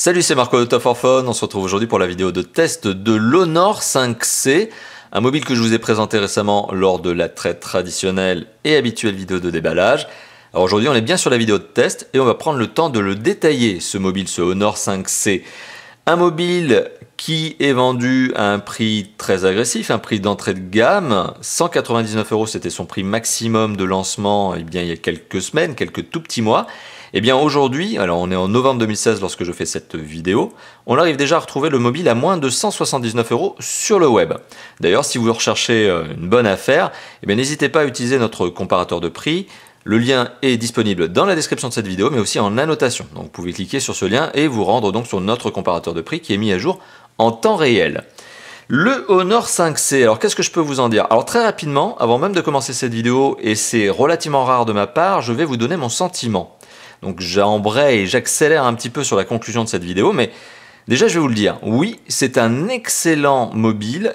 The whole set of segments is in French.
Salut, c'est Marco de Top for Phone. On se retrouve aujourd'hui pour la vidéo de test de l'Honor 5C, un mobile que je vous ai présenté récemment lors de la très traditionnelle et habituelle vidéo de déballage. Alors aujourd'hui, on est bien sur la vidéo de test et on va prendre le temps de le détailler, ce mobile, ce Honor 5C. Un mobile qui est vendu à un prix très agressif, un prix d'entrée de gamme. 199 €, c'était son prix maximum de lancement il y a quelques semaines, quelques tout petits mois. Et bien aujourd'hui, alors on est en novembre 2016 lorsque je fais cette vidéo, on arrive déjà à retrouver le mobile à moins de 179 € sur le web. D'ailleurs, si vous recherchez une bonne affaire, n'hésitez pas à utiliser notre comparateur de prix. Le lien est disponible dans la description de cette vidéo, mais aussi en annotation. Donc vous pouvez cliquer sur ce lien et vous rendre donc sur notre comparateur de prix qui est mis à jour en temps réel. Le Honor 5C, alors qu'est-ce que je peux vous en dire? Alors très rapidement, avant même de commencer cette vidéo, et c'est relativement rare de ma part, je vais vous donner mon sentiment. Donc j'embraye et j'accélère un petit peu sur la conclusion de cette vidéo, mais déjà je vais vous le dire, oui, c'est un excellent mobile,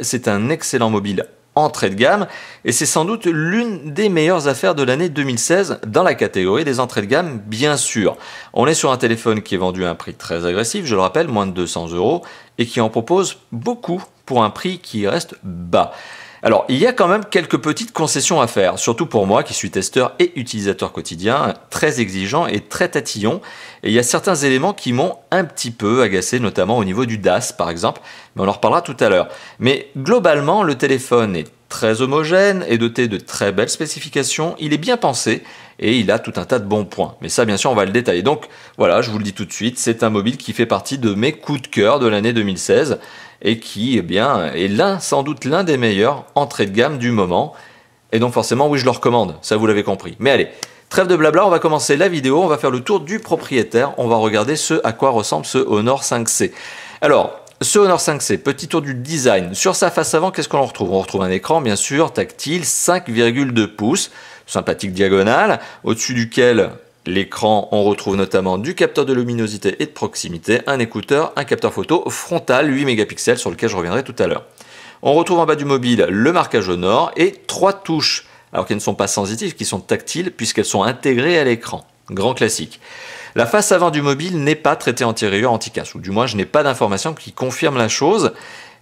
entrée de gamme, et c'est sans doute l'une des meilleures affaires de l'année 2016 dans la catégorie des entrées de gamme, bien sûr. On est sur un téléphone qui est vendu à un prix très agressif, je le rappelle, moins de 200 €, et qui en propose beaucoup pour un prix qui reste bas. Alors, il y a quand même quelques petites concessions à faire, surtout pour moi qui suis testeur et utilisateur quotidien, très exigeant et très tatillon. Et il y a certains éléments qui m'ont un petit peu agacé, notamment au niveau du DAS par exemple, mais on en reparlera tout à l'heure. Mais globalement, le téléphone est très homogène et doté de très belles spécifications, il est bien pensé et il a tout un tas de bons points. Mais ça, bien sûr, on va le détailler. Donc voilà, je vous le dis tout de suite, c'est un mobile qui fait partie de mes coups de cœur de l'année 2016 et qui est sans doute l'un des meilleurs entrées de gamme du moment. Et donc forcément, oui, je le recommande, ça vous l'avez compris. Mais allez, trêve de blabla, on va commencer la vidéo, on va faire le tour du propriétaire, on va regarder à quoi ressemble ce Honor 5C. Alors, ce Honor 5C, petit tour du design. Sur sa face avant, qu'est-ce qu'on retrouve? On retrouve un écran, bien sûr, tactile, 5,2 pouces, sympathique diagonale, au-dessus duquel l'écran, on retrouve notamment du capteur de luminosité et de proximité, un écouteur, un capteur photo frontal 8 mégapixels sur lequel je reviendrai tout à l'heure. On retrouve en bas du mobile le marquage Honor et 3 touches, alors qu'elles ne sont pas sensitives, qui sont tactiles puisqu'elles sont intégrées à l'écran. Grand classique. La face avant du mobile n'est pas traitée anti-rayures, anti-casse, ou du moins je n'ai pas d'informations qui confirment la chose.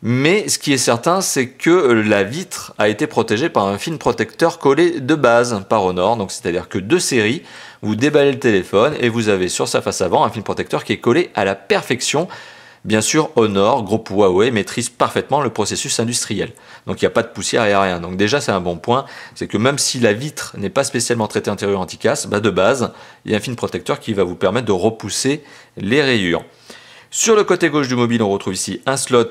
Mais ce qui est certain, c'est que la vitre a été protégée par un film protecteur collé de base par Honor. Donc c'est-à-dire que de série, vous déballez le téléphone et vous avez sur sa face avant un film protecteur qui est collé à la perfection. Bien sûr, Honor, groupe Huawei, maîtrise parfaitement le processus industriel. Donc il n'y a pas de poussière et rien. Donc déjà c'est un bon point, c'est que même si la vitre n'est pas spécialement traitée antérieure anti-casse, de base, il y a un film protecteur qui va vous permettre de repousser les rayures. Sur le côté gauche du mobile, on retrouve ici un slot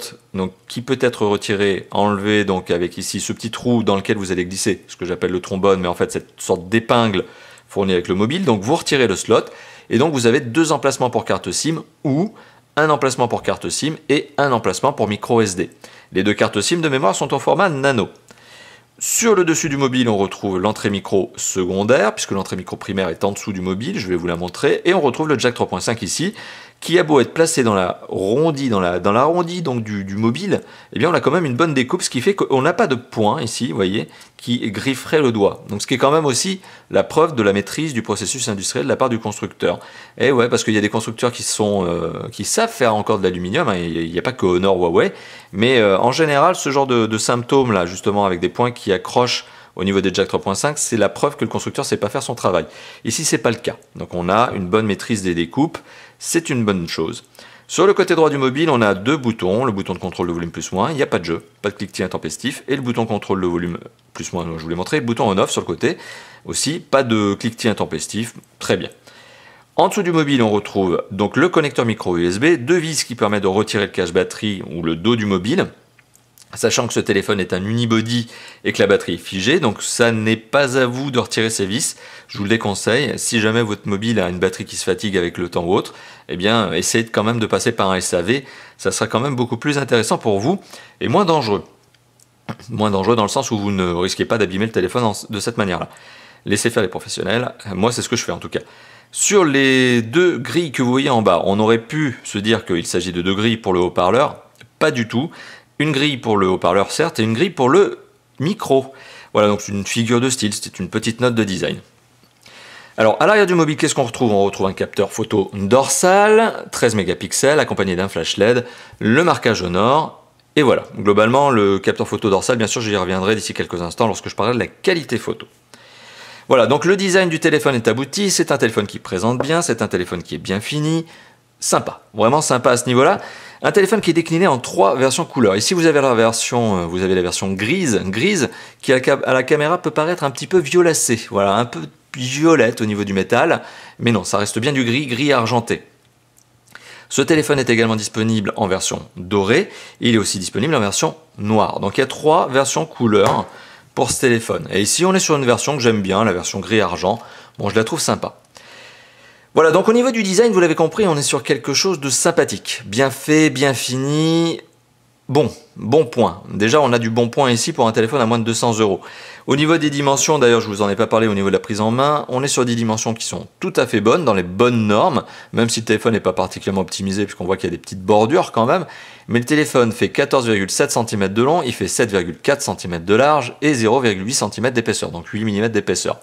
qui peut être retiré, enlevé, donc avec ici ce petit trou dans lequel vous allez glisser, ce que j'appelle le trombone, mais en fait cette sorte d'épingle fournie avec le mobile. Donc vous retirez le slot et donc vous avez deux emplacements pour carte SIM ou un emplacement pour carte SIM et un emplacement pour micro SD. Les deux cartes SIM de mémoire sont au format nano. Sur le dessus du mobile, on retrouve l'entrée micro secondaire, puisque l'entrée micro primaire est en dessous du mobile, je vais vous la montrer, et on retrouve le jack 3.5 ici, qui a beau être placé dans la rondie, donc du mobile, on a quand même une bonne découpe, ce qui fait qu'on n'a pas de point ici, vous voyez, qui grifferait le doigt. Donc ce qui est quand même aussi la preuve de la maîtrise du processus industriel de la part du constructeur. Et ouais, parce qu'il y a des constructeurs qui savent faire encore de l'aluminium, il n'y a pas que Honor, Huawei, mais en général, ce genre de symptômes là, justement, avec des points qui accrochent au niveau des jack 3.5, c'est la preuve que le constructeur ne sait pas faire son travail. Ici, c'est pas le cas. Donc on a une bonne maîtrise des découpes, c'est une bonne chose. Sur le côté droit du mobile, on a deux boutons, le bouton de contrôle de volume plus-moins, il n'y a pas de jeu, pas de cliquetis intempestif, et le bouton contrôle de volume plus-moins, je vous l'ai montré, le bouton on-off sur le côté, aussi, pas de cliquetis intempestif, très bien. En dessous du mobile, on retrouve donc le connecteur micro USB, deux vis qui permettent de retirer le cache batterie ou le dos du mobile, sachant que ce téléphone est un unibody et que la batterie est figée, donc ça n'est pas à vous de retirer ces vis, je vous le déconseille. Si jamais votre mobile a une batterie qui se fatigue avec le temps ou autre, essayez quand même de passer par un SAV, ça sera quand même beaucoup plus intéressant pour vous et moins dangereux. Moins dangereux dans le sens où vous ne risquez pas d'abîmer le téléphone de cette manière-là. Laissez faire les professionnels, moi c'est ce que je fais en tout cas. Sur les deux grilles que vous voyez en bas, on aurait pu se dire qu'il s'agit de deux grilles pour le haut-parleur, pas du tout. Une grille pour le haut-parleur certes et une grille pour le micro. Voilà, donc c'est une figure de style, c'est une petite note de design. Alors à l'arrière du mobile, qu'est-ce qu'on retrouve? On retrouve un capteur photo dorsal, 13 mégapixels, accompagné d'un flash LED, le marquage Honor, et voilà. Globalement, le capteur photo dorsal, bien sûr, j'y reviendrai d'ici quelques instants lorsque je parlerai de la qualité photo. Voilà, donc le design du téléphone est abouti, c'est un téléphone qui présente bien, c'est un téléphone qui est bien fini, sympa, vraiment sympa à ce niveau-là. Un téléphone qui est décliné en 3 versions couleurs. Ici, vous avez la version grise, qui à la caméra peut paraître un petit peu violacée, voilà, un peu violette au niveau du métal, mais non, ça reste bien du gris argenté. Ce téléphone est également disponible en version dorée, et il est aussi disponible en version noire. Donc il y a 3 versions couleurs pour ce téléphone. Et ici, on est sur une version que j'aime bien, la version gris-argent. Bon, je la trouve sympa. Voilà, donc au niveau du design, vous l'avez compris, on est sur quelque chose de sympathique. Bien fait, bien fini. Bon point. Déjà, on a du bon point ici pour un téléphone à moins de 200 €. Au niveau des dimensions, d'ailleurs, je vous en ai pas parlé au niveau de la prise en main, on est sur des dimensions qui sont tout à fait bonnes, dans les bonnes normes, même si le téléphone n'est pas particulièrement optimisé, puisqu'on voit qu'il y a des petites bordures quand même. Mais le téléphone fait 14,7 cm de long, il fait 7,4 cm de large et 0,8 cm d'épaisseur, donc 8 mm d'épaisseur.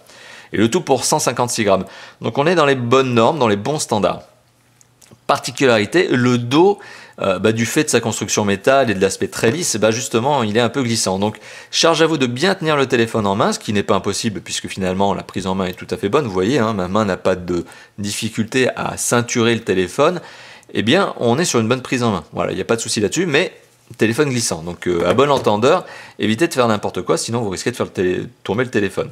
Et le tout pour 156 grammes. Donc on est dans les bonnes normes, dans les bons standards. Particularité, le dos, du fait de sa construction métal et de l'aspect très lisse, justement, il est un peu glissant. Donc, charge à vous de bien tenir le téléphone en main, ce qui n'est pas impossible puisque finalement la prise en main est tout à fait bonne. Vous voyez, hein, ma main n'a pas de difficulté à ceinturer le téléphone. Eh bien, on est sur une bonne prise en main. Voilà, il n'y a pas de souci là-dessus, mais téléphone glissant. Donc, à bon entendeur, évitez de faire n'importe quoi, sinon vous risquez de faire tomber le téléphone.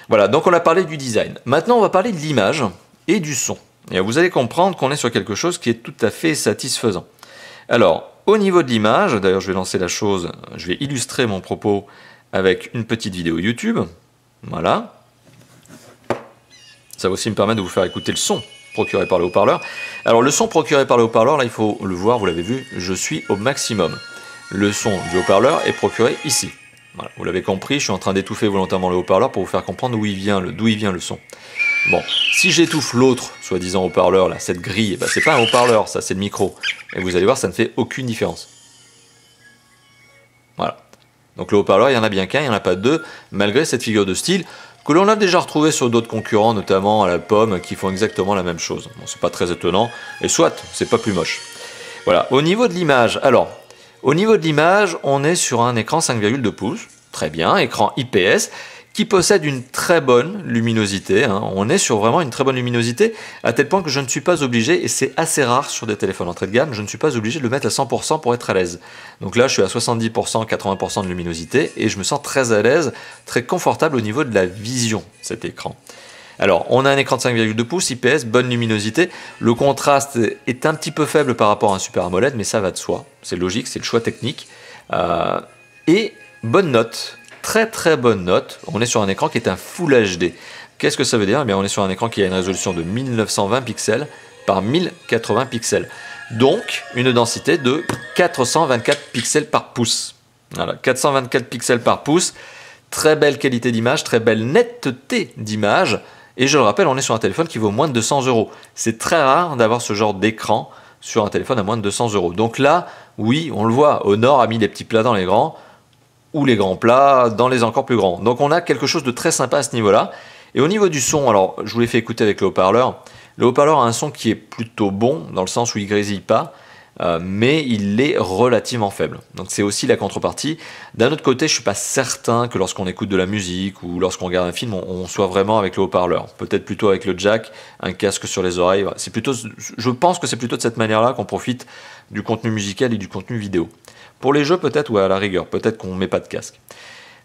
Voilà, donc on a parlé du design. Maintenant, on va parler de l'image et du son. Et vous allez comprendre qu'on est sur quelque chose qui est tout à fait satisfaisant. Alors, au niveau de l'image, d'ailleurs je vais lancer la chose, je vais illustrer mon propos avec une petite vidéo YouTube. Voilà. Ça va aussi me permettre de vous faire écouter le son procuré par le haut-parleur. Alors le son procuré par le haut-parleur, là il faut le voir, vous l'avez vu, je suis au maximum. Le son du haut-parleur est procuré ici. Voilà, vous l'avez compris, je suis en train d'étouffer volontairement le haut-parleur pour vous faire comprendre d'où il vient le son. Bon, si j'étouffe l'autre, soi-disant haut-parleur, là, cette grille, c'est pas un haut-parleur, ça, c'est le micro. Et vous allez voir, ça ne fait aucune différence. Voilà. Donc le haut-parleur, il n'y en a bien qu'un, il n'y en a pas deux, malgré cette figure de style que l'on a déjà retrouvée sur d'autres concurrents, notamment à la Pomme, qui font exactement la même chose. Bon, c'est pas très étonnant, et soit, c'est pas plus moche. Voilà, au niveau de l'image, alors, au niveau de l'image, on est sur un écran 5,2 pouces, très bien, écran IPS, qui possède une très bonne luminosité, hein. On est sur vraiment une très bonne luminosité, à tel point que je ne suis pas obligé, et c'est assez rare sur des téléphones entrée de gamme, je ne suis pas obligé de le mettre à 100% pour être à l'aise. Donc là, je suis à 70%, 80% de luminosité, et je me sens très à l'aise, très confortable au niveau de la vision, cet écran. Alors, on a un écran de 5,2 pouces, IPS, bonne luminosité, le contraste est un petit peu faible par rapport à un Super AMOLED, mais ça va de soi, c'est logique, c'est le choix technique, et bonne note. Très très bonne note, on est sur un écran qui est un Full HD. Qu'est-ce que ça veut dire? Eh bien, on est sur un écran qui a une résolution de 1920 pixels par 1080 pixels. Donc, une densité de 424 pixels par pouce. Voilà, 424 pixels par pouce. Très belle qualité d'image, très belle netteté d'image. Et je le rappelle, on est sur un téléphone qui vaut moins de 200 €. C'est très rare d'avoir ce genre d'écran sur un téléphone à moins de 200 €. Donc là, oui, on le voit, Honor a mis les petits plats dans les grands, ou les grands plats dans les encore plus grands. Donc on a quelque chose de très sympa à ce niveau-là. Et au niveau du son, alors je vous l'ai fait écouter avec le haut-parleur. Le haut-parleur a un son qui est plutôt bon, dans le sens où il grésille pas, mais il est relativement faible. Donc c'est aussi la contrepartie. D'un autre côté, je suis pas certain que lorsqu'on écoute de la musique ou lorsqu'on regarde un film, on soit vraiment avec le haut-parleur. Peut-être plutôt avec le jack, un casque sur les oreilles. C'est plutôt, je pense que c'est plutôt de cette manière-là qu'on profite du contenu musical et du contenu vidéo. Pour les jeux, peut-être, ou à la rigueur, peut-être qu'on ne met pas de casque.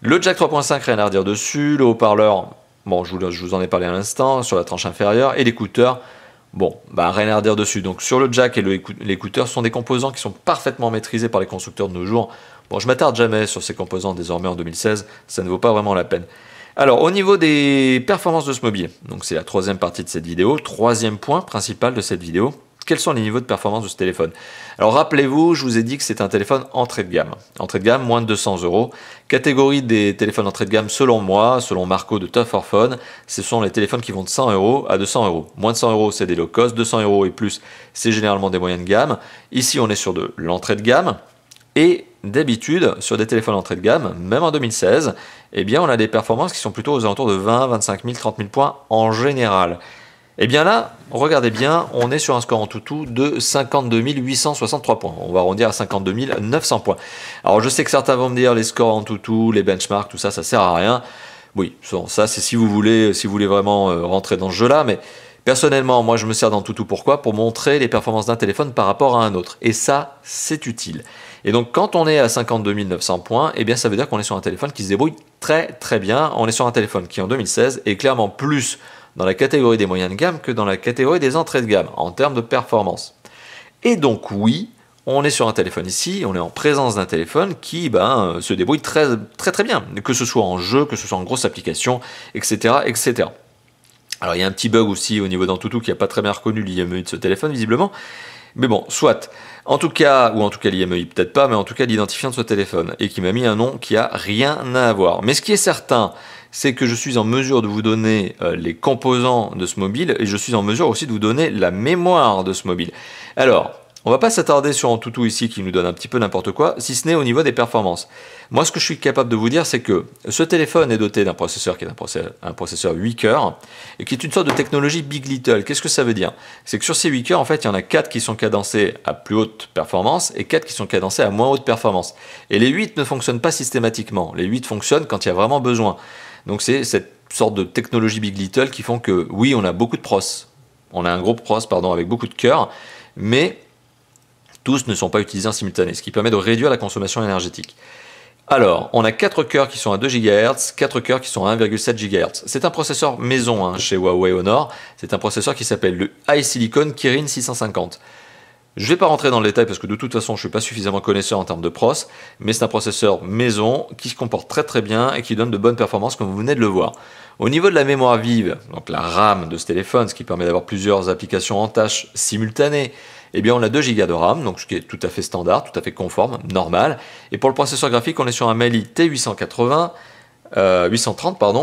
Le jack 3.5, rien à redire dessus. Le haut-parleur, bon, je vous en ai parlé à l'instant, sur la tranche inférieure. Et l'écouteur, bon, rien à redire dessus. Donc sur le jack et l'écouteur, ce sont des composants qui sont parfaitement maîtrisés par les constructeurs de nos jours. Bon, je m'attarde jamais sur ces composants désormais en 2016, ça ne vaut pas vraiment la peine. Alors, au niveau des performances de ce mobile, donc c'est la troisième partie de cette vidéo, troisième point principal de cette vidéo. Quels sont les niveaux de performance de ce téléphone? Alors rappelez-vous, je vous ai dit que c'est un téléphone entrée de gamme. Entrée de gamme, moins de 200 €. Catégorie des téléphones entrée de gamme selon moi, selon Marco de Tough for Phone, ce sont les téléphones qui vont de 100 € à 200 €. Moins de 100 € c'est des low cost, 200 € et plus c'est généralement des moyennes de gamme. Ici on est sur de l'entrée de gamme. Et d'habitude, sur des téléphones entrée de gamme, même en 2016, eh bien, on a des performances qui sont plutôt aux alentours de 20, 25 000, 30 000 points en général. Et bien là, regardez bien, on est sur un score en tout de 52 863 points. On va arrondir à 52 900 points. Alors je sais que certains vont me dire les scores en tout, les benchmarks, tout ça, ça sert à rien. Oui, ça c'est si vous voulez vraiment rentrer dans ce jeu-là, mais personnellement, moi je me sers dans tout pourquoi? Pour montrer les performances d'un téléphone par rapport à un autre. Et ça, c'est utile. Et donc quand on est à 52 900 points, eh bien ça veut dire qu'on est sur un téléphone qui se débrouille très bien. On est sur un téléphone qui en 2016 est clairement plus dans la catégorie des moyens de gamme que dans la catégorie des entrées de gamme en termes de performance. Et donc oui, on est sur un téléphone ici, on est en présence d'un téléphone qui se débrouille très bien, que ce soit en jeu, que ce soit en grosse application, etc. Alors il y a un petit bug aussi au niveau d'Antutu qui n'a pas très bien reconnu l'IMEI de ce téléphone visiblement, mais bon, soit. En tout cas l'IMEI peut-être pas, mais en tout cas l'identifiant de ce téléphone, et qui m'a mis un nom qui a rien à voir. Mais ce qui est certain, c'est que je suis en mesure de vous donner les composants de ce mobile, et je suis en mesure aussi de vous donner la mémoire de ce mobile. Alors, on va pas s'attarder sur Antutu ici qui nous donne un petit peu n'importe quoi, si ce n'est au niveau des performances. Moi, ce que je suis capable de vous dire, c'est que ce téléphone est doté d'un processeur qui est un processeur 8 cœurs, et qui est une sorte de technologie Big Little. Qu'est-ce que ça veut dire? C'est que sur ces 8 cœurs, en fait, il y en a 4 qui sont cadencés à plus haute performance, et 4 qui sont cadencés à moins haute performance. Et les 8 ne fonctionnent pas systématiquement. Les 8 fonctionnent quand il y a vraiment besoin. Donc c'est cette sorte de technologie Big Little qui font que, oui, on a beaucoup de pros. On a un gros pros, avec beaucoup de cœurs, mais tous ne sont pas utilisés en simultané, ce qui permet de réduire la consommation énergétique. Alors, on a 4 cœurs qui sont à 2 GHz, 4 cœurs qui sont à 1,7 GHz. C'est un processeur maison chez Huawei Honor, c'est un processeur qui s'appelle le HiSilicon Kirin 650. Je ne vais pas rentrer dans le détail parce que de toute façon je ne suis pas suffisamment connaisseur en termes de pros, mais c'est un processeur maison qui se comporte très bien et qui donne de bonnes performances comme vous venez de le voir. Au niveau de la mémoire vive, donc la RAM de ce téléphone, ce qui permet d'avoir plusieurs applications en tâche simultanées, eh bien on a 2 Go de RAM, donc ce qui est tout à fait standard, tout à fait conforme, normal. Et pour le processeur graphique, on est sur un Mali T830,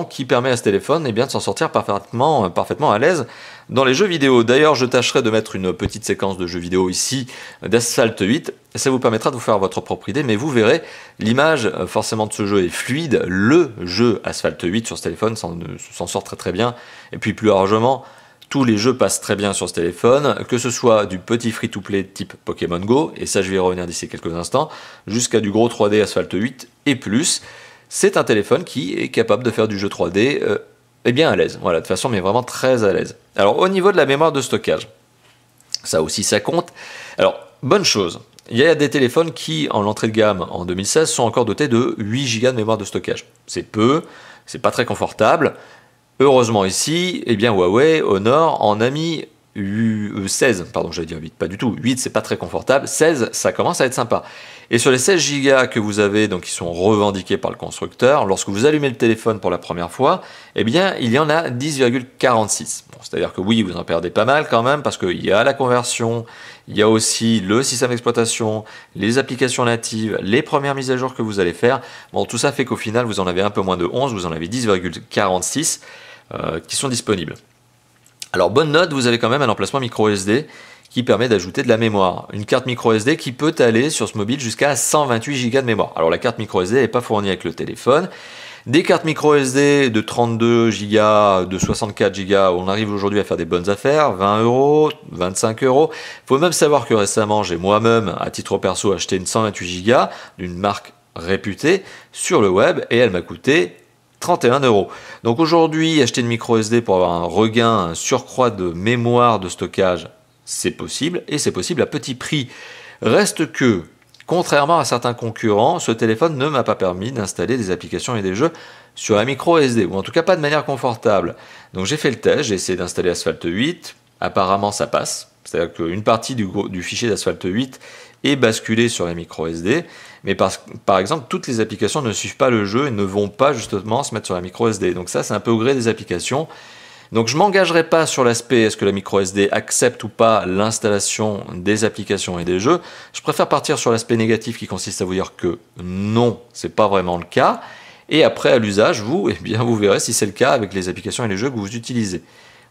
qui permet à ce téléphone de s'en sortir parfaitement à l'aise dans les jeux vidéo. D'ailleurs, je tâcherai de mettre une petite séquence de jeux vidéo ici d'Asphalt 8. Ça vous permettra de vous faire votre propre idée, mais vous verrez, l'image forcément de ce jeu est fluide. Le jeu Asphalt 8 sur ce téléphone s'en sort très bien. Et puis plus largement, tous les jeux passent très bien sur ce téléphone, que ce soit du petit free-to-play type Pokémon Go, et ça je vais y revenir d'ici quelques instants, jusqu'à du gros 3D Asphalt 8 et plus. C'est un téléphone qui est capable de faire du jeu 3D à l'aise. Voilà, de façon mais vraiment très à l'aise. Alors au niveau de la mémoire de stockage, ça aussi ça compte. Alors bonne chose, il y a des téléphones qui en entrée de gamme en 2016 sont encore dotés de 8 Go de mémoire de stockage. C'est peu, c'est pas très confortable. Heureusement ici, Huawei Honor en a mis 16, pardon, j'allais dire 8, pas du tout. 8, c'est pas très confortable. 16, ça commence à être sympa. Et sur les 16 Go que vous avez, donc qui sont revendiqués par le constructeur, lorsque vous allumez le téléphone pour la première fois, il y en a 10,46. Bon, c'est-à-dire que oui, vous en perdez pas mal quand même, parce qu'il y a la conversion, il y a aussi le système d'exploitation, les applications natives, les premières mises à jour que vous allez faire. Bon, tout ça fait qu'au final, vous en avez un peu moins de 11, vous en avez 10,46 qui sont disponibles. Alors bonne note, vous avez quand même un emplacement micro SD qui permet d'ajouter de la mémoire. Une carte micro SD qui peut aller sur ce mobile jusqu'à 128 Go de mémoire. Alors la carte micro SD n'est pas fournie avec le téléphone. Des cartes micro SD de 32 Go, de 64 Go, on arrive aujourd'hui à faire des bonnes affaires, 20 €, 25 €. Il faut même savoir que récemment, j'ai moi-même, à titre perso, acheté une 128 Go d'une marque réputée sur le web et elle m'a coûté 31 €. Donc aujourd'hui, acheter une micro SD pour avoir un regain, un surcroît de mémoire de stockage, c'est possible, et c'est possible à petit prix. Reste que, contrairement à certains concurrents, ce téléphone ne m'a pas permis d'installer des applications et des jeux sur la micro SD, ou en tout cas pas de manière confortable. Donc j'ai fait le test, j'ai essayé d'installer Asphalt 8, apparemment ça passe, c'est-à-dire qu'une partie du fichier d'Asphalt 8 est basculée sur la micro SD, mais par exemple, toutes les applications ne suivent pas le jeu et ne vont pas justement se mettre sur la micro SD. Donc ça, c'est un peu au gré des applications. Donc je ne m'engagerai pas sur l'aspect est-ce que la micro SD accepte ou pas l'installation des applications et des jeux. Je préfère partir sur l'aspect négatif qui consiste à vous dire que non, c'est pas vraiment le cas. Et après, à l'usage, vous verrez si c'est le cas avec les applications et les jeux que vous utilisez.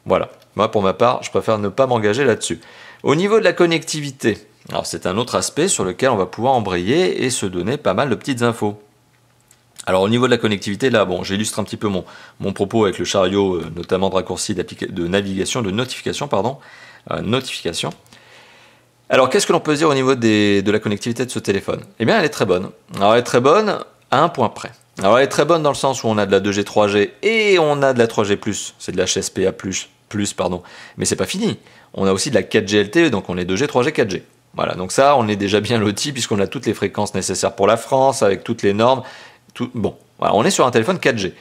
Voilà. Moi, pour ma part, je préfère ne pas m'engager là-dessus. Au niveau de la connectivité, Alors c'est un autre aspect sur lequel on va pouvoir embrayer et se donner pas mal de petites infos. Alors au niveau de la connectivité, là, bon, j'illustre un petit peu mon propos avec le chariot, notamment de raccourci de navigation, de notification, pardon, notification. Alors qu'est-ce que l'on peut dire au niveau de la connectivité de ce téléphone? Eh bien elle est très bonne. Alors elle est très bonne à un point près. Alors elle est très bonne dans le sens où on a de la 2G, 3G et on a de la 3G+, c'est de la HSPA+, pardon. Mais c'est pas fini. On a aussi de la 4G LTE, donc on est 2G, 3G, 4G. Voilà, donc ça, on est déjà bien loti puisqu'on a toutes les fréquences nécessaires pour la France, avec toutes les normes. Bon, voilà, on est sur un téléphone 4G.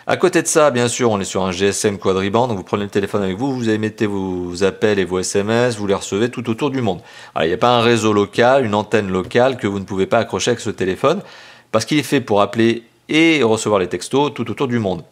À côté de ça, bien sûr, on est sur un GSM quadriband, donc vous prenez le téléphone avec vous, vous émettez vos appels et vos SMS, vous les recevez tout autour du monde. Alors, il n'y a pas un réseau local, une antenne locale que vous ne pouvez pas accrocher avec ce téléphone, parce qu'il est fait pour appeler et recevoir les textos tout autour du monde.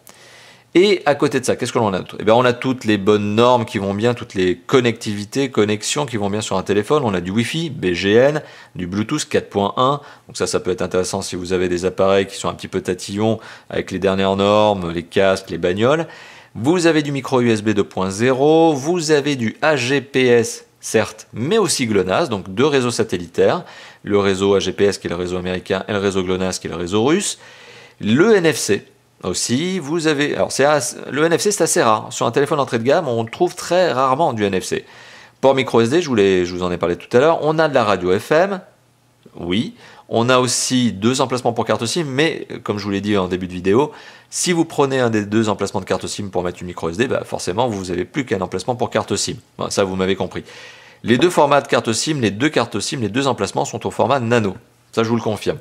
Et à côté de ça, qu'est-ce que l'on a d'autre? Eh bien, on a toutes les bonnes normes qui vont bien, toutes les connectivités, connexions qui vont bien sur un téléphone. On a du Wi-Fi, BGN, du Bluetooth 4.1. Donc ça peut être intéressant si vous avez des appareils qui sont un petit peu tatillons avec les dernières normes, les casques, les bagnoles. Vous avez du micro USB 2.0, vous avez du AGPS, certes, mais aussi GLONASS, donc deux réseaux satellitaires. Le réseau AGPS qui est le réseau américain et le réseau GLONASS qui est le réseau russe. Le NFC. Aussi, vous avez... Alors, le NFC, c'est assez rare. Sur un téléphone d'entrée de gamme, on trouve très rarement du NFC. Port micro SD, je vous en ai parlé tout à l'heure. On a de la radio FM, oui. On a aussi deux emplacements pour carte SIM, mais comme je vous l'ai dit en début de vidéo, si vous prenez un des deux emplacements de carte SIM pour mettre une micro SD, bah forcément, vous n'avez plus qu'un emplacement pour carte SIM. Bon, ça, vous m'avez compris. Les deux formats de carte SIM, les deux cartes SIM, les deux emplacements sont au format nano. Ça, je vous le confirme.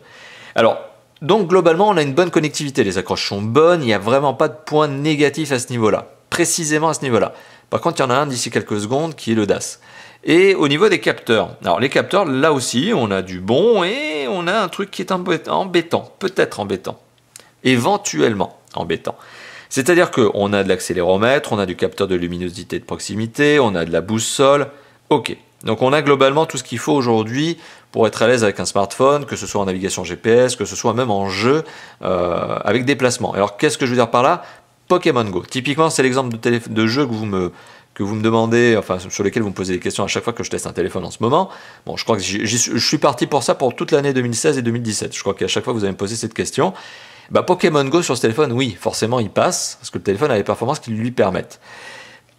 Alors, donc globalement, on a une bonne connectivité, les accroches sont bonnes, il n'y a vraiment pas de point négatif à ce niveau-là, précisément à ce niveau-là. Par contre, il y en a un d'ici quelques secondes qui est le DAS. Et au niveau des capteurs, alors les capteurs, là aussi, on a du bon et on a un truc qui est embêtant, peut-être embêtant, éventuellement embêtant. C'est-à-dire qu'on a de l'accéléromètre, on a du capteur de luminosité de proximité, on a de la boussole, ok. Donc on a globalement tout ce qu'il faut aujourd'hui pour être à l'aise avec un smartphone, que ce soit en navigation GPS, que ce soit même en jeu avec déplacement. Alors qu'est-ce que je veux dire par là? Pokémon Go. Typiquement, c'est l'exemple de jeu que vous me demandez, enfin sur lequel vous me posez des questions à chaque fois que je teste un téléphone en ce moment. Bon, je crois que je suis parti pour ça pour toute l'année 2016 et 2017. Je crois qu'à chaque fois vous allez me poser cette question. Bah, Pokémon Go sur ce téléphone, oui, forcément il passe, parce que le téléphone a les performances qui lui permettent.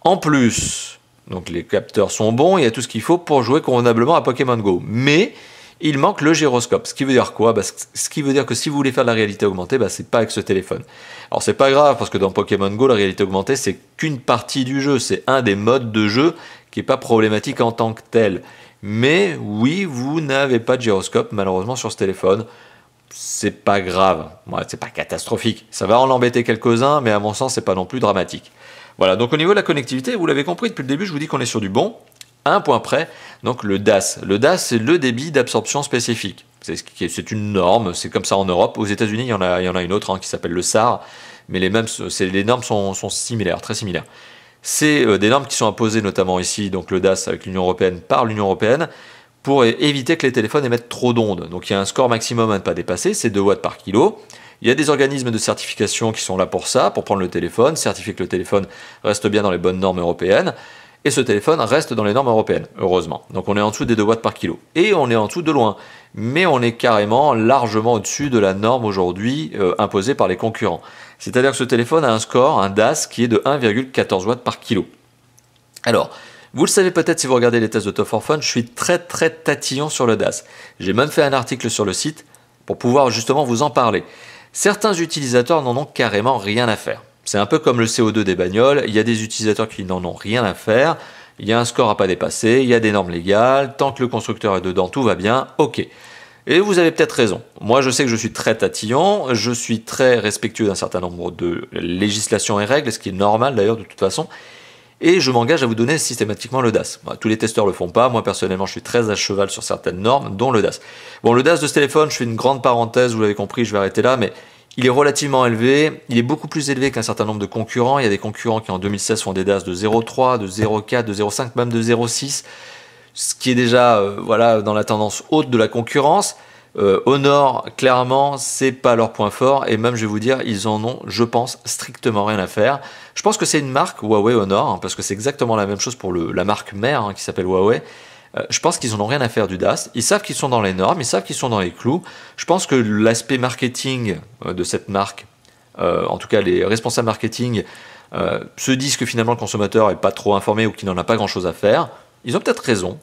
En plus, donc les capteurs sont bons, il y a tout ce qu'il faut pour jouer convenablement à Pokémon Go. Mais il manque le gyroscope. Ce qui veut dire quoi? Ce qui veut dire que si vous voulez faire de la réalité augmentée, c'est pas avec ce téléphone. Alors c'est pas grave, parce que dans Pokémon Go, la réalité augmentée, c'est qu'une partie du jeu. C'est un des modes de jeu qui n'est pas problématique en tant que tel. Mais oui, vous n'avez pas de gyroscope, malheureusement, sur ce téléphone. C'est pas grave, c'est pas catastrophique. Ça va en embêter quelques-uns, mais à mon sens, c'est pas non plus dramatique. Voilà, donc au niveau de la connectivité, vous l'avez compris depuis le début, je vous dis qu'on est sur du bon. À un point près, donc le DAS. Le DAS, c'est le débit d'absorption spécifique. C'est une norme, c'est comme ça en Europe. Aux États-Unis, il y en a une autre qui s'appelle le SAR, mais les normes sont similaires, très similaires. C'est des normes qui sont imposées notamment ici, donc le DAS avec l'Union européenne, par l'Union européenne, pour éviter que les téléphones émettent trop d'ondes. Donc il y a un score maximum à ne pas dépasser, c'est 2 watts par kilo. Il y a des organismes de certification qui sont là pour ça, pour prendre le téléphone, certifier que le téléphone reste bien dans les bonnes normes européennes. Et ce téléphone reste dans les normes européennes, heureusement. Donc on est en dessous des 2 watts par kilo. Et on est en dessous de loin. Mais on est carrément largement au-dessus de la norme aujourd'hui imposée par les concurrents. C'est-à-dire que ce téléphone a un score, un DAS, qui est de 1,14 watts par kilo. Alors, vous le savez peut-être si vous regardez les tests de Top 4 Fun, je suis très tatillon sur le DAS. J'ai même fait un article sur le site pour pouvoir justement vous en parler. Certains utilisateurs n'en ont carrément rien à faire. C'est un peu comme le CO2 des bagnoles, il y a des utilisateurs qui n'en ont rien à faire, il y a un score à pas dépasser, il y a des normes légales, tant que le constructeur est dedans, tout va bien, ok. Et vous avez peut-être raison. Moi, je sais que je suis très tatillon, je suis très respectueux d'un certain nombre de législations et règles, ce qui est normal d'ailleurs de toute façon, et je m'engage à vous donner systématiquement le DAS. Tous les testeurs le font pas, moi personnellement je suis très à cheval sur certaines normes, dont le DAS. Bon, le DAS de ce téléphone, je fais une grande parenthèse, vous l'avez compris, je vais arrêter là, mais il est relativement élevé, il est beaucoup plus élevé qu'un certain nombre de concurrents. Il y a des concurrents qui en 2016 font des DAS de 0,3, de 0,4, de 0,5, même de 0,6, ce qui est déjà dans la tendance haute de la concurrence. Honor, clairement, c'est pas leur point fort, et même je vais vous dire, ils en ont, je pense, strictement rien à faire. Je pense que c'est une marque Huawei Honor, parce que c'est exactement la même chose pour la marque mère qui s'appelle Huawei. je pense qu'ils en ont rien à faire du DAS. Ils savent qu'ils sont dans les normes, ils savent qu'ils sont dans les clous. Je pense que l'aspect marketing de cette marque, en tout cas les responsables marketing, se disent que finalement le consommateur n'est pas trop informé ou qu'il n'en a pas grand-chose à faire. Ils ont peut-être raison.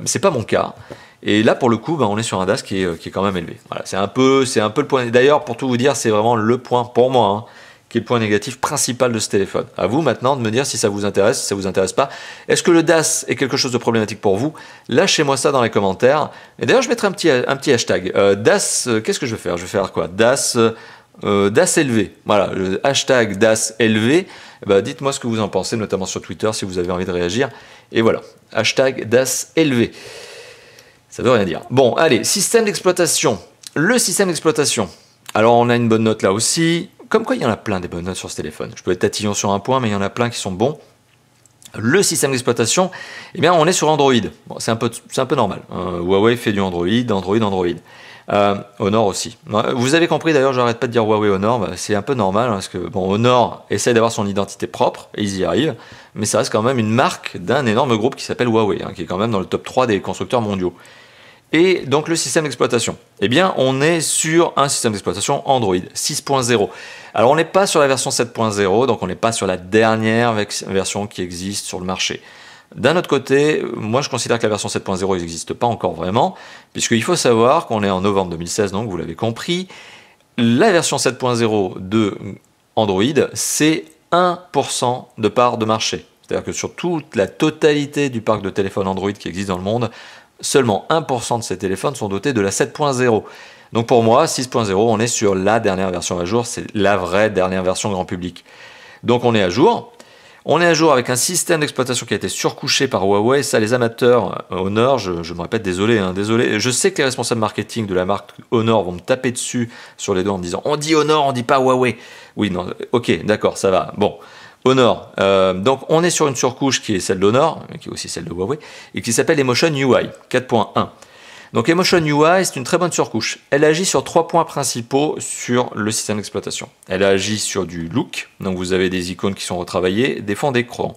C'est pas mon cas. Et là, pour le coup, on est sur un DAS qui est quand même élevé. Voilà, c'est un peu le point. D'ailleurs, pour tout vous dire, c'est vraiment le point, pour moi, hein, qui est le point négatif principal de ce téléphone. À vous maintenant de me dire si ça vous intéresse, si ça vous intéresse pas. Est-ce que le DAS est quelque chose de problématique pour vous? Lâchez-moi ça dans les commentaires. Et d'ailleurs, je mettrai un petit hashtag. DAS, qu'est-ce que je vais faire? Je vais faire quoi? DAS élevé. Voilà, le hashtag DAS élevé. Dites-moi ce que vous en pensez, notamment sur Twitter, si vous avez envie de réagir. Et voilà, hashtag DAS élevé. Ça veut rien dire. Bon, allez, système d'exploitation. Le système d'exploitation. Alors, on a une bonne note là aussi. Comme quoi, il y en a plein des bonnes notes sur ce téléphone. Je peux être tatillon sur un point, mais il y en a plein qui sont bons. Le système d'exploitation, eh bien, on est sur Android. Bon, c'est un peu normal. Huawei fait du Android. Honor aussi. Vous avez compris, d'ailleurs, j'arrête pas de dire Huawei Honor. C'est un peu normal, parce que Honor essaie d'avoir son identité propre, et ils y arrivent. Mais ça reste quand même une marque d'un énorme groupe qui s'appelle Huawei, qui est quand même dans le top 3 des constructeurs mondiaux. Et donc le système d'exploitation, eh bien on est sur un système d'exploitation Android 6.0. Alors on n'est pas sur la version 7.0, donc on n'est pas sur la dernière version qui existe sur le marché. D'un autre côté, moi je considère que la version 7.0 n'existe pas encore vraiment, puisqu'il faut savoir qu'on est en novembre 2016, donc vous l'avez compris, la version 7.0 de Android, c'est 1% de part de marché. C'est-à-dire que sur toute la totalité du parc de téléphones Android qui existe dans le monde, seulement 1% de ces téléphones sont dotés de la 7.0. Donc pour moi, 6.0, on est sur la dernière version à jour, c'est la vraie dernière version grand public. Donc on est à jour. On est à jour avec un système d'exploitation qui a été surcouché par Huawei. Ça, les amateurs Honor, je me répète, désolé. Je sais que les responsables marketing de la marque Honor vont me taper dessus sur les doigts en me disant « On dit Honor, on dit pas Huawei ». Oui, non, ok, d'accord, ça va. Bon. Honor, donc on est sur une surcouche qui est celle d'Honor, qui est aussi celle de Huawei, et qui s'appelle Emotion UI 4.1. Donc Emotion UI, c'est une très bonne surcouche. Elle agit sur 3 points principaux sur le système d'exploitation. Elle agit sur du look, donc vous avez des icônes qui sont retravaillées, des fonds d'écran.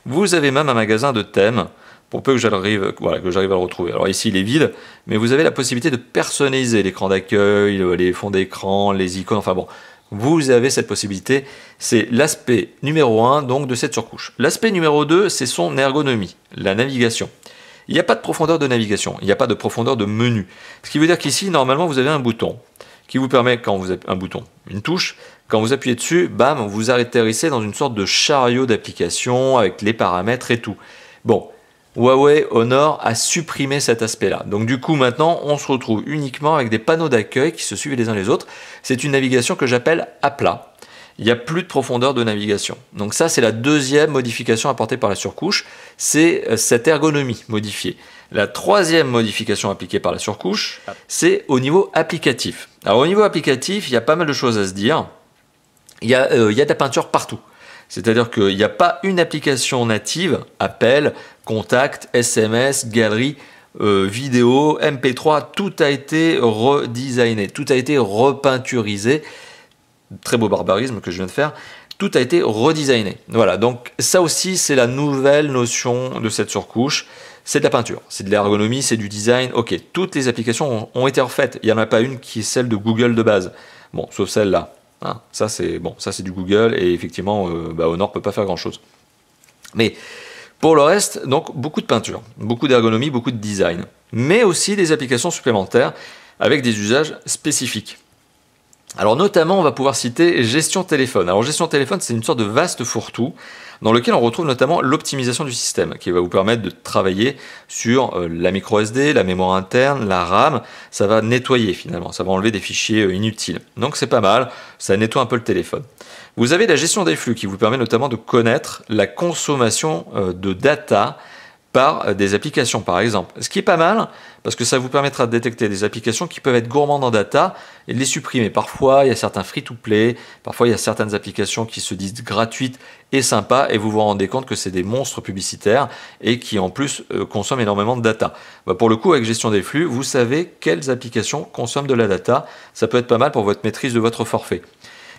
Vous avez même un magasin de thèmes, pour peu que j'arrive à le retrouver. Alors ici il est vide, mais vous avez la possibilité de personnaliser l'écran d'accueil, les fonds d'écran, les icônes, enfin bon. Vous avez cette possibilité, c'est l'aspect numéro 1 donc de cette surcouche. L'aspect numéro 2, c'est son ergonomie, la navigation. Il n'y a pas de profondeur de navigation, il n'y a pas de profondeur de menu. Ce qui veut dire qu'ici, normalement, vous avez un bouton qui vous permet, quand vous avez un bouton, une touche, quand vous appuyez dessus, bam, vous atterrissez dans une sorte de chariot d'application avec les paramètres et tout. Bon, Huawei Honor a supprimé cet aspect-là. Donc du coup, maintenant, on se retrouve uniquement avec des panneaux d'accueil qui se suivent les uns les autres. C'est une navigation que j'appelle à plat. Il n'y a plus de profondeur de navigation. Donc ça, c'est la deuxième modification apportée par la surcouche. C'est cette ergonomie modifiée. La troisième modification appliquée par la surcouche, c'est au niveau applicatif. Alors au niveau applicatif, il y a pas mal de choses à se dire. Il y a de la peinture partout. C'est-à-dire qu'il n'y a pas une application native, appel, contact, SMS, galerie, vidéo, MP3, tout a été redesigné, tout a été repeinturisé. Très beau barbarisme que je viens de faire. Tout a été redesigné. Voilà, donc ça aussi, c'est la nouvelle notion de cette surcouche. C'est de la peinture, c'est de l'ergonomie, c'est du design. Ok, toutes les applications ont été refaites. Il n'y en a pas une qui est celle de Google de base. Bon, sauf celle-là. Hein, ça c'est du Google et effectivement Honor ne peut pas faire grand chose. Mais pour le reste, donc beaucoup de peinture, beaucoup d'ergonomie, beaucoup de design, mais aussi des applications supplémentaires avec des usages spécifiques. Alors notamment, on va pouvoir citer gestion téléphone. Alors gestion téléphone, c'est une sorte de vaste fourre-tout dans lequel on retrouve notamment l'optimisation du système qui va vous permettre de travailler sur la micro SD, la mémoire interne, la RAM. Ça va nettoyer finalement, ça va enlever des fichiers inutiles. Donc c'est pas mal, ça nettoie un peu le téléphone. Vous avez la gestion des flux qui vous permet notamment de connaître la consommation de data par des applications par exemple. Ce qui est pas mal parce que ça vous permettra de détecter des applications qui peuvent être gourmandes en data et de les supprimer. Parfois il y a certains free-to-play, parfois il y a certaines applications qui se disent gratuites et sympas et vous vous rendez compte que c'est des monstres publicitaires et qui en plus consomment énormément de data. Pour le coup avec gestion des flux, vous savez quelles applications consomment de la data, ça peut être pas mal pour votre maîtrise de votre forfait.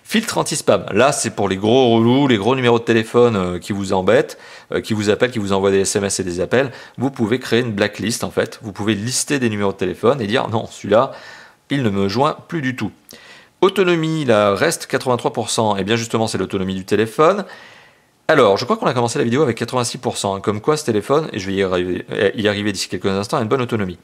Filtre anti-spam, là c'est pour les gros relous, les gros numéros de téléphone qui vous embêtent, qui vous appellent, qui vous envoient des SMS et des appels. Vous pouvez créer une blacklist en fait, vous pouvez lister des numéros de téléphone et dire non, celui-là, il ne me joint plus du tout. Autonomie, là, reste 83%, et bien justement c'est l'autonomie du téléphone. Alors, je crois qu'on a commencé la vidéo avec 86%, comme quoi ce téléphone, et je vais y arriver d'ici quelques instants, a une bonne autonomie.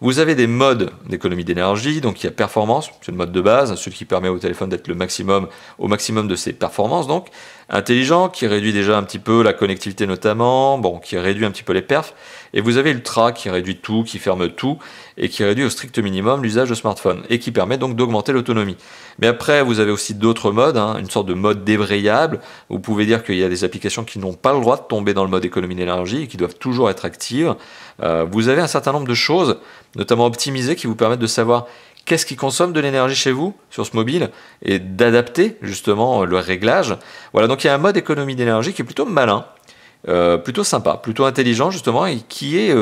Vous avez des modes d'économie d'énergie, donc il y a performance, c'est le mode de base, celui qui permet au téléphone d'être au maximum de ses performances, donc intelligent, qui réduit déjà un petit peu la connectivité notamment, bon, qui réduit un petit peu les perfs, et vous avez ultra qui réduit tout, qui ferme tout, et qui réduit au strict minimum l'usage de smartphone, et qui permet donc d'augmenter l'autonomie. Mais après, vous avez aussi d'autres modes, une sorte de mode débrayable. Vous pouvez dire qu'il y a des applications qui n'ont pas le droit de tomber dans le mode économie d'énergie et qui doivent toujours être actives. Vous avez un certain nombre de choses, notamment optimisées, qui vous permettent de savoir qu'est-ce qui consomme de l'énergie chez vous sur ce mobile et d'adapter justement le réglage. Voilà, donc il y a un mode économie d'énergie qui est plutôt malin, plutôt sympa, plutôt intelligent justement et qui est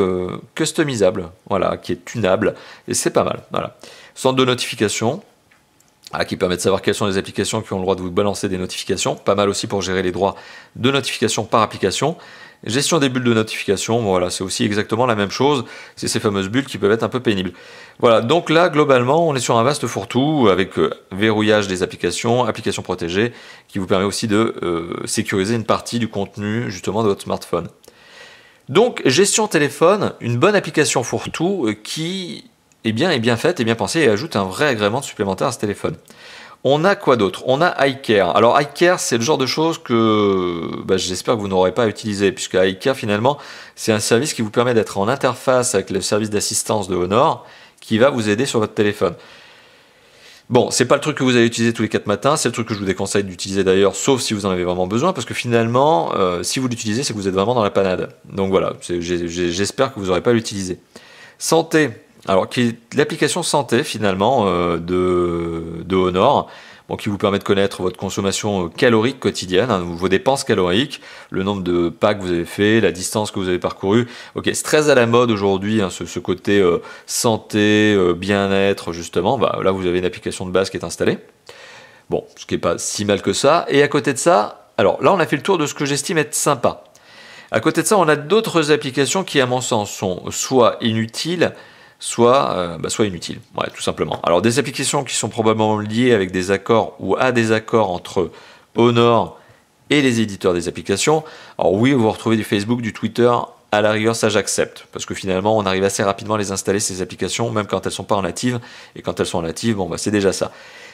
customisable, voilà, qui est tunable et c'est pas mal. Voilà. Centre de notification. Qui permet de savoir quelles sont les applications qui ont le droit de vous balancer des notifications. Pas mal aussi pour gérer les droits de notification par application. Gestion des bulles de notification, voilà, c'est aussi exactement la même chose. C'est ces fameuses bulles qui peuvent être un peu pénibles. Voilà, donc là, globalement, on est sur un vaste fourre-tout avec verrouillage des applications, applications protégées, qui vous permet aussi de sécuriser une partie du contenu justement de votre smartphone. Donc, gestion téléphone, une bonne application fourre-tout qui est bien faite, est bien pensée et ajoute un vrai agrément supplémentaire à ce téléphone. On a quoi d'autre? On a iCare. Alors iCare, c'est le genre de choses que j'espère que vous n'aurez pas à utiliser, puisque iCare finalement, c'est un service qui vous permet d'être en interface avec le service d'assistance de Honor, qui va vous aider sur votre téléphone. Bon, c'est pas le truc que vous allez utiliser tous les 4 matins, c'est le truc que je vous déconseille d'utiliser d'ailleurs, sauf si vous en avez vraiment besoin, parce que finalement, si vous l'utilisez, c'est que vous êtes vraiment dans la panade. Donc voilà, j'espère que vous n'aurez pas à l'utiliser. Santé. Alors, qui est l'application santé finalement de Honor, bon, qui vous permet de connaître votre consommation calorique quotidienne, vos dépenses caloriques, le nombre de pas que vous avez fait, la distance que vous avez parcourue. Ok, c'est très à la mode aujourd'hui, ce côté santé, bien-être justement. Là, vous avez une application de base qui est installée. Bon, ce qui n'est pas si mal que ça. Et à côté de ça, alors là, on a fait le tour de ce que j'estime être sympa. À côté de ça, on a d'autres applications qui, à mon sens, sont soit inutiles, soit inutile, ouais, tout simplement. Alors des applications qui sont probablement liées avec des accords ou à des accords entre Honor et les éditeurs des applications. Alors oui, vous retrouvez du Facebook, du Twitter, à la rigueur ça j'accepte, parce que finalement on arrive assez rapidement à les installer ces applications, même quand elles sont pas en native, et quand elles sont en native, bon c'est déjà ça.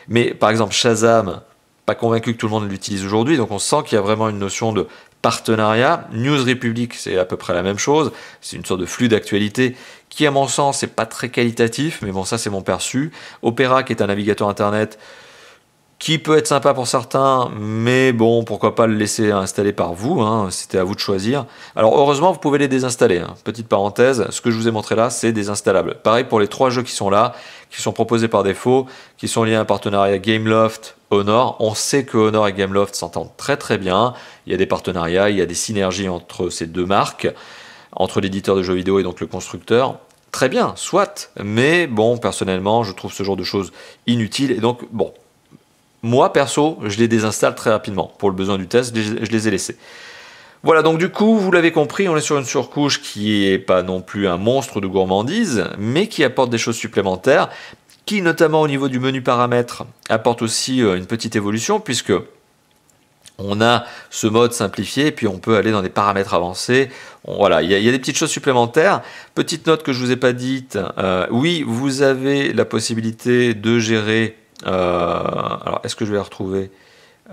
Mais par exemple Shazam, pas convaincu que tout le monde l'utilise aujourd'hui, donc on sent qu'il y a vraiment une notion de partenariat. News Republic, c'est à peu près la même chose, c'est une sorte de flux d'actualité qui à mon sens n'est pas très qualitatif, mais bon ça c'est mon perçu. Opera qui est un navigateur internet qui peut être sympa pour certains, mais bon pourquoi pas le laisser installer par vous, c'était à vous de choisir. Alors heureusement vous pouvez les désinstaller, petite parenthèse, ce que je vous ai montré là c'est désinstallable. Pareil pour les 3 jeux qui sont là, qui sont proposés par défaut, qui sont liés à un partenariat Gameloft, Honor. On sait que Honor et Gameloft s'entendent très très bien, il y a des partenariats, il y a des synergies entre ces deux marques, entre l'éditeur de jeux vidéo et donc le constructeur. Très bien, soit, mais bon, personnellement, je trouve ce genre de choses inutiles, et donc, bon, moi, perso, je les désinstalle très rapidement. Pour le besoin du test, je les ai laissés. Voilà, donc du coup, vous l'avez compris, on est sur une surcouche qui n'est pas non plus un monstre de gourmandise, mais qui apporte des choses supplémentaires, qui, notamment au niveau du menu paramètres, apporte aussi une petite évolution, puisque on a ce mode simplifié, et puis on peut aller dans des paramètres avancés. Voilà, il y a des petites choses supplémentaires. Petite note que je ne vous ai pas dite, oui, vous avez la possibilité de gérer... alors, est-ce que je vais la retrouver?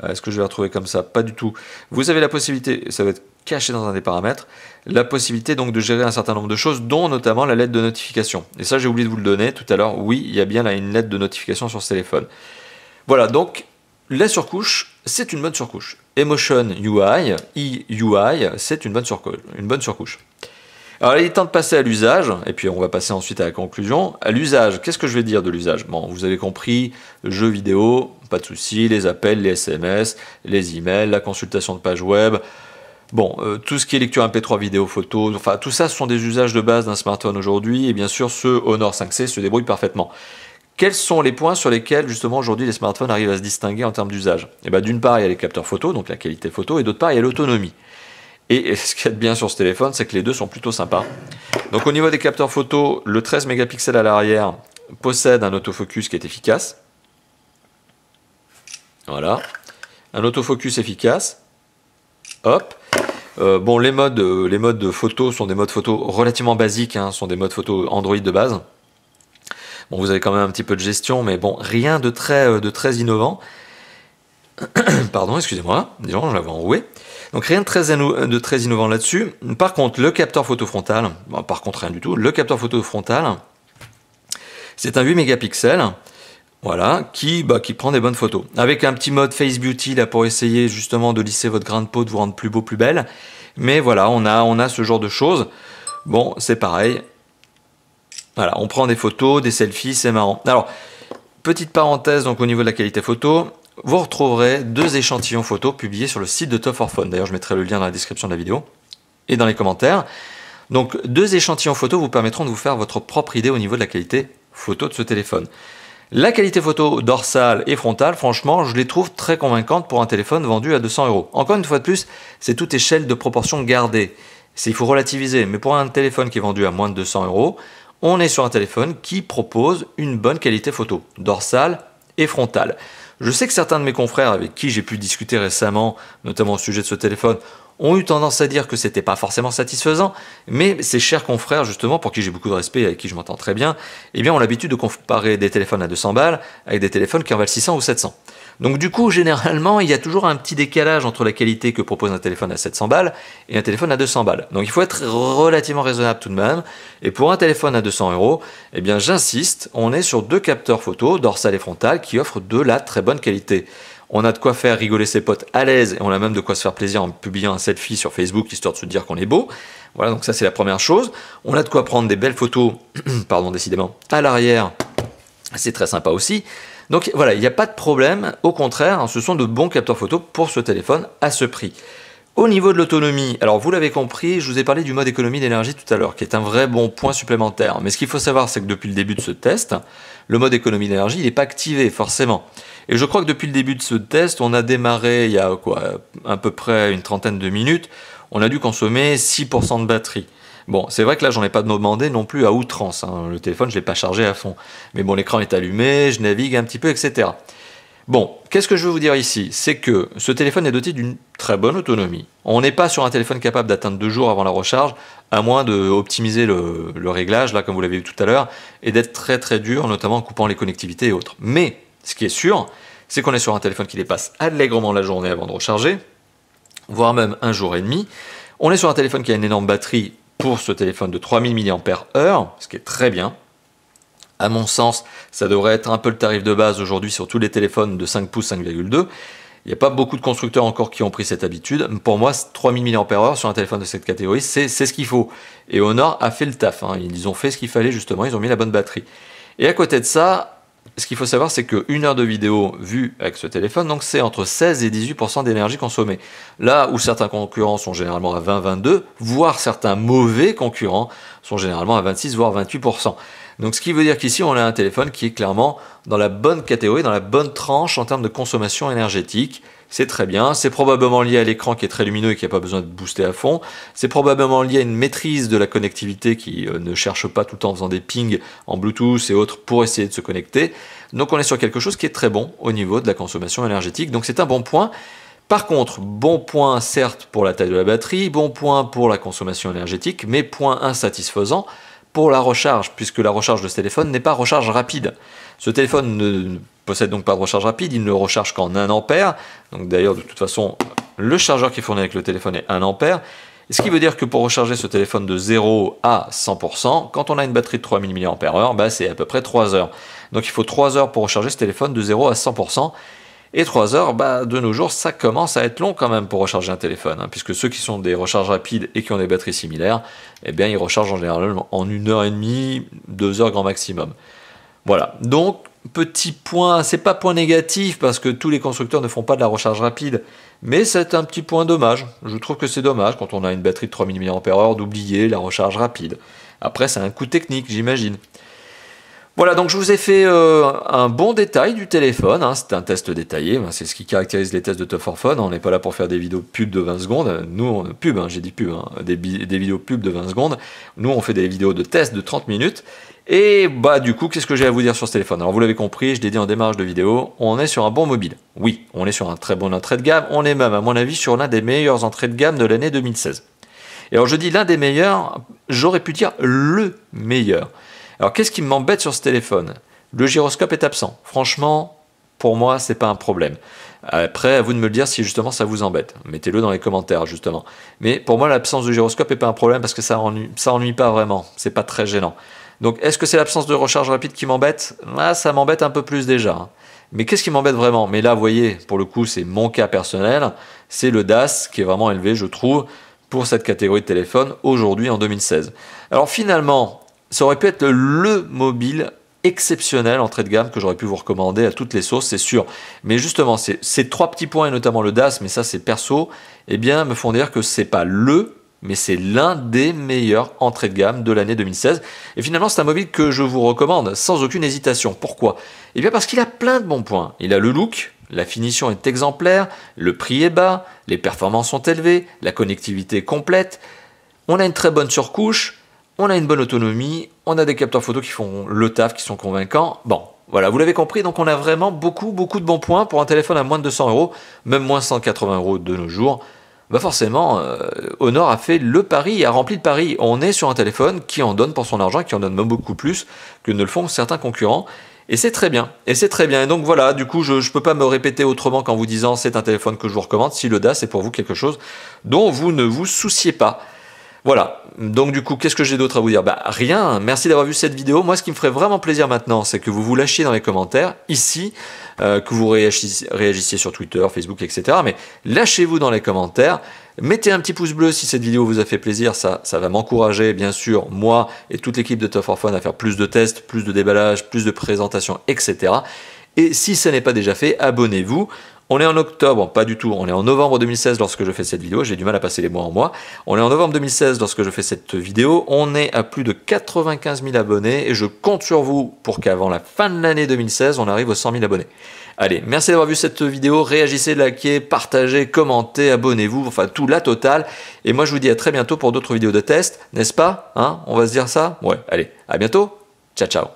Est-ce que je vais la retrouver comme ça? Pas du tout. Vous avez la possibilité, ça va être caché dans un des paramètres, la possibilité donc de gérer un certain nombre de choses, dont notamment la lettre de notification. Et ça, j'ai oublié de vous le donner tout à l'heure. Oui, il y a bien là une lettre de notification sur ce téléphone. Voilà, donc la surcouche, c'est une bonne surcouche. Emotion UI, EUI, c'est une bonne surcouche. Alors il est temps de passer à l'usage, et puis on va passer ensuite à la conclusion. À l'usage, qu'est-ce que je vais dire de l'usage? Bon, vous avez compris, jeux vidéo, pas de souci, les appels, les SMS, les emails, la consultation de page web. Bon, tout ce qui est lecture MP3, vidéo, photo, enfin tout ça ce sont des usages de base d'un smartphone aujourd'hui, et bien sûr ce Honor 5C se débrouille parfaitement. Quels sont les points sur lesquels justement aujourd'hui les smartphones arrivent à se distinguer en termes d'usage? Et ben, d'une part, il y a les capteurs photo, donc la qualité photo, et d'autre part, il y a l'autonomie. Et ce qu'il y a de bien sur ce téléphone, c'est que les deux sont plutôt sympas. Donc au niveau des capteurs photo, le 13 mégapixels à l'arrière possède un autofocus qui est efficace. Voilà, un autofocus efficace. Hop. Bon, les modes de photo sont des modes photo relativement basiques, hein, sont des modes photo Android de base. Bon, vous avez quand même un petit peu de gestion, mais bon, rien de très innovant. Pardon, excusez-moi, disons, je l'avais enroué. Donc rien de très innovant là-dessus. Par contre, le capteur photo frontal, bon, par contre rien du tout, le capteur photo frontal, c'est un 8 mégapixels, voilà, qui prend des bonnes photos. Avec un petit mode Face Beauty là pour essayer justement de lisser votre grain de peau, de vous rendre plus beau, plus belle. Mais voilà, on a ce genre de choses. Bon, c'est pareil. Voilà, on prend des photos, des selfies, c'est marrant. Alors, petite parenthèse, donc au niveau de la qualité photo, vous retrouverez 2 échantillons photos publiés sur le site de Top 4 Phone. D'ailleurs, je mettrai le lien dans la description de la vidéo et dans les commentaires. Donc, 2 échantillons photos vous permettront de vous faire votre propre idée au niveau de la qualité photo de ce téléphone. La qualité photo dorsale et frontale, franchement, je les trouve très convaincantes pour un téléphone vendu à 200 €. Encore une fois de plus, c'est toute échelle de proportion gardée. Il faut relativiser, mais pour un téléphone qui est vendu à moins de 200 €, on est sur un téléphone qui propose une bonne qualité photo, dorsale et frontale. Je sais que certains de mes confrères avec qui j'ai pu discuter récemment, notamment au sujet de ce téléphone, ont eu tendance à dire que c'était pas forcément satisfaisant, mais ces chers confrères, justement, pour qui j'ai beaucoup de respect et avec qui je m'entends très bien, eh bien, ont l'habitude de comparer des téléphones à 200 balles avec des téléphones qui en valent 600 ou 700. Donc du coup, généralement, il y a toujours un petit décalage entre la qualité que propose un téléphone à 700 balles et un téléphone à 200 balles. Donc il faut être relativement raisonnable tout de même. Et pour un téléphone à 200 €, eh bien j'insiste, on est sur 2 capteurs photo, dorsal et frontal, qui offrent de la très bonne qualité. On a de quoi faire rigoler ses potes à l'aise et on a même de quoi se faire plaisir en publiant un selfie sur Facebook, histoire de se dire qu'on est beau. Voilà, donc ça c'est la première chose. On a de quoi prendre des belles photos, pardon, décidément, à l'arrière. C'est très sympa aussi. Donc voilà, il n'y a pas de problème, au contraire, ce sont de bons capteurs photo pour ce téléphone à ce prix. Au niveau de l'autonomie, alors vous l'avez compris, je vous ai parlé du mode économie d'énergie tout à l'heure, qui est un vrai bon point supplémentaire. Mais ce qu'il faut savoir, c'est que depuis le début de ce test, le mode économie d'énergie, il n'est pas activé forcément. Et je crois que depuis le début de ce test, on a démarré il y a à peu près une trentaine de minutes, on a dû consommer 6% de batterie. Bon, c'est vrai que là, j'en ai pas demandé non plus à outrance, hein. Le téléphone, je l'ai pas chargé à fond. Mais bon, l'écran est allumé, je navigue un petit peu, etc. Bon, qu'est-ce que je veux vous dire ici? C'est que ce téléphone est doté d'une très bonne autonomie. On n'est pas sur un téléphone capable d'atteindre 2 jours avant la recharge, à moins d'optimiser le réglage, là, comme vous l'avez vu tout à l'heure, et d'être très dur, notamment en coupant les connectivités et autres. Mais, ce qui est sûr, c'est qu'on est sur un téléphone qui dépasse allègrement la journée avant de recharger, voire même 1 jour et demi. On est sur un téléphone qui a une énorme batterie, pour ce téléphone de 3000 mAh, ce qui est très bien. À mon sens, ça devrait être un peu le tarif de base aujourd'hui sur tous les téléphones de 5 pouces 5,2. Il n'y a pas beaucoup de constructeurs encore qui ont pris cette habitude. Pour moi, 3000 mAh sur un téléphone de cette catégorie, c'est ce qu'il faut. Et Honor a fait le taf, hein. Ils ont fait ce qu'il fallait justement, ils ont mis la bonne batterie. Et à côté de ça, ce qu'il faut savoir, c'est que 1 heure de vidéo vue avec ce téléphone, donc c'est entre 16 et 18% d'énergie consommée. Là où certains concurrents sont généralement à 20-22, voire certains mauvais concurrents sont généralement à 26 voire 28%. Donc ce qui veut dire qu'ici on a un téléphone qui est clairement dans la bonne catégorie, dans la bonne tranche en termes de consommation énergétique. C'est très bien, c'est probablement lié à l'écran qui est très lumineux et qui n'a pas besoin de booster à fond. C'est probablement lié à une maîtrise de la connectivité qui ne cherche pas tout le temps en faisant des pings en Bluetooth et autres pour essayer de se connecter. Donc on est sur quelque chose qui est très bon au niveau de la consommation énergétique, donc c'est un bon point. Par contre, bon point certes pour la taille de la batterie, bon point pour la consommation énergétique, mais point insatisfaisant pour la recharge, puisque la recharge de ce téléphone n'est pas recharge rapide. Ce téléphone ne possède donc pas de recharge rapide, il ne recharge qu'en 1 ampère. Donc d'ailleurs, de toute façon, le chargeur qui est fourni avec le téléphone est 1 ampère. Ce qui veut dire que pour recharger ce téléphone de 0 à 100%, quand on a une batterie de 3000 mAh, c'est à peu près 3 heures. Donc il faut 3 heures pour recharger ce téléphone de 0 à 100%. Et 3 heures, de nos jours, ça commence à être long quand même pour recharger un téléphone, hein, puisque ceux qui sont des recharges rapides et qui ont des batteries similaires, eh bien, ils rechargent en général en 1 heure et demie, 2 heures grand maximum. Voilà, donc petit point, c'est pas point négatif parce que tous les constructeurs ne font pas de la recharge rapide, mais c'est un petit point dommage. Je trouve que c'est dommage quand on a une batterie de 3000 mAh d'oublier la recharge rapide. Après, c'est un coût technique, j'imagine. Voilà, donc je vous ai fait un bon détail du téléphone, hein. C'était un test détaillé, c'est ce qui caractérise les tests de Top 4 Fun, on n'est pas là pour faire des vidéos pub de 20 secondes, nous, pub, hein, j'ai dit pub, hein, des vidéos pub de 20 secondes, nous on fait des vidéos de test de 30 minutes, et bah du coup, qu'est-ce que j'ai à vous dire sur ce téléphone? Alors vous l'avez compris, je l'ai dit en démarrage de vidéo, on est sur un bon mobile, oui, on est sur un très bon entrée de gamme, on est même à mon avis sur l'un des meilleurs entrées de gamme de l'année 2016. Et alors je dis l'un des meilleurs, j'aurais pu dire le meilleur. Alors qu'est-ce qui m'embête sur ce téléphone? Le gyroscope est absent. Franchement, pour moi, c'est pas un problème. Après, à vous de me le dire si justement ça vous embête. Mettez-le dans les commentaires justement. Mais pour moi, l'absence de gyroscope n'est pas un problème parce que ça ennuie pas vraiment. C'est pas très gênant. Donc est-ce que c'est l'absence de recharge rapide qui m'embête? Ah, ça m'embête un peu plus déjà, hein. Mais qu'est-ce qui m'embête vraiment? Mais là, vous voyez, pour le coup, c'est mon cas personnel. C'est le DAS qui est vraiment élevé, je trouve, pour cette catégorie de téléphone aujourd'hui en 2016. Alors finalement, ça aurait pu être le mobile exceptionnel entrée de gamme que j'aurais pu vous recommander à toutes les sauces, c'est sûr. Mais justement, ces trois petits points, et notamment le DAS, mais ça c'est perso, eh bien me font dire que c'est pas mais c'est l'un des meilleurs entrées de gamme de l'année 2016. Et finalement, c'est un mobile que je vous recommande sans aucune hésitation. Pourquoi? Eh bien parce qu'il a plein de bons points. Il a le look, la finition est exemplaire, le prix est bas, les performances sont élevées, la connectivité est complète, on a une très bonne surcouche, on a une bonne autonomie, on a des capteurs photo qui font le taf, qui sont convaincants. Bon, voilà, vous l'avez compris, donc on a vraiment beaucoup de bons points pour un téléphone à moins de 200 €, même moins 180 € de nos jours. Bah forcément, Honor a fait le pari, a rempli le pari. On est sur un téléphone qui en donne pour son argent, qui en donne même beaucoup plus que ne le font certains concurrents. Et c'est très bien, Et donc voilà, du coup, je ne peux pas me répéter autrement qu'en vous disant c'est un téléphone que je vous recommande, si le DAS est pour vous quelque chose dont vous ne vous souciez pas. Voilà, donc du coup, qu'est-ce que j'ai d'autre à vous dire? Bah rien, merci d'avoir vu cette vidéo. Moi, ce qui me ferait vraiment plaisir maintenant, c'est que vous lâchiez dans les commentaires, ici, que vous réagissiez sur Twitter, Facebook, etc. Mais lâchez-vous dans les commentaires, mettez un petit pouce bleu si cette vidéo vous a fait plaisir, ça va m'encourager, bien sûr, moi et toute l'équipe de Top 4 Fun à faire plus de tests, plus de déballage, plus de présentations, etc. Et si ce n'est pas déjà fait, abonnez-vous. On est en octobre, pas du tout, on est en novembre 2016 lorsque je fais cette vidéo, j'ai du mal à passer les mois en mois. On est en novembre 2016 lorsque je fais cette vidéo, on est à plus de 95 000 abonnés et je compte sur vous pour qu'avant la fin de l'année 2016, on arrive aux 100 000 abonnés. Allez, merci d'avoir vu cette vidéo, réagissez, likez, partagez, commentez, abonnez-vous, enfin tout la totale. Et moi je vous dis à très bientôt pour d'autres vidéos de test, n'est-ce pas, hein? On va se dire ça? Ouais, allez, à bientôt, ciao ciao.